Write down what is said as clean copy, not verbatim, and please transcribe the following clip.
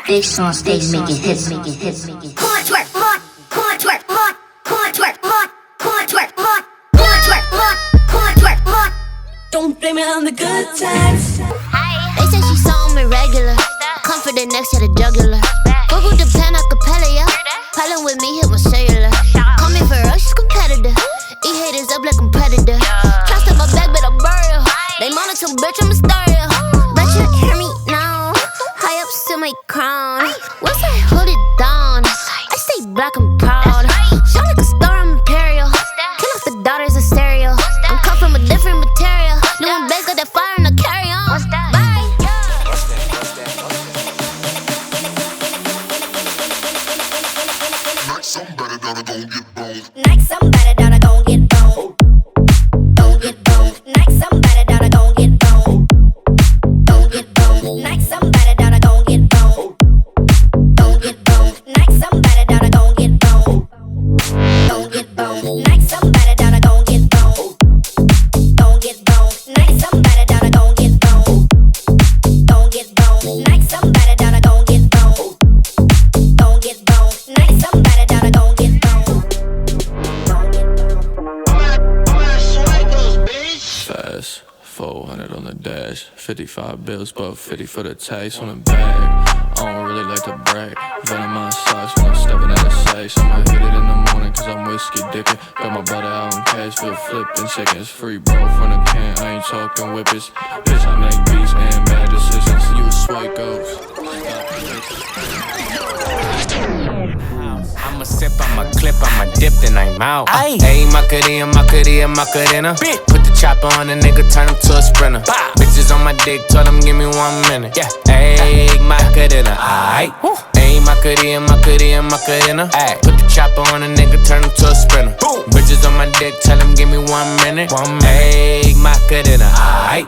Bitch on stage making hits. Corn twerk, corn twerk, corn twerk, corn twerk, corn twerk. Don't blame it on the good times. They say she saw me regular. Confident next to the jugular. Google the pen acapella, yeah. Pallin' with me, hit my cellular. Call me ferocious competitor. Eat haters up like I'm predator. Try step my back, but I bury her. They monotone, bitch, I'm a stereo. Bet you hear me now. High up, still my crown. Once I hold it down, I stay black and proud. Shine like a star, I'm imperial. Kill off the daughters of stereo. I'm cut from a different material. New and best got that fire and I carry on. Bye. Somebody gotta go get boned. Like somebody that I gon' get boned. Don't get boned. Like somebody that I gon' get boned. Don't get boned. Like somebody that I gon' get boned. Don't get boned. Like somebody that I gon' get boned. Don't get boned. Like somebody that I gon' get boned. Don't get boned. Like somebody that I gon' get boned. Don't get boned. Like somebody that I gon' get boned. Don't get boned. Like somebody that I gon' get boned. Fast, 400 on the dash, 55 bills, but 50 for the taste on the bag. I don't really like to brag. Venom my socks when I'm stepping out of safe. I'ma hit it in the morning cause I'm whiskey dickin'. Got my brother out on cash, feel flippin' seconds. Free bro from the can, I ain't talking whippets. Bitch, I make beats and bad decisions. You a sway ghost. I'ma sip, I'ma clip, I'ma dip, then I'm out. Ayy, Macarena. Put the chopper on the nigga, turn him to a sprinter. Bitches on my dick, told him give me 1 minute. Yeah, ayy, Macarena, aight. Ayy, Macarena. Ayy, put the chopper on the nigga, turn him to a sprinter. Bitches on my dick, tell him give me 1 minute. Ayy, Macarena, aight.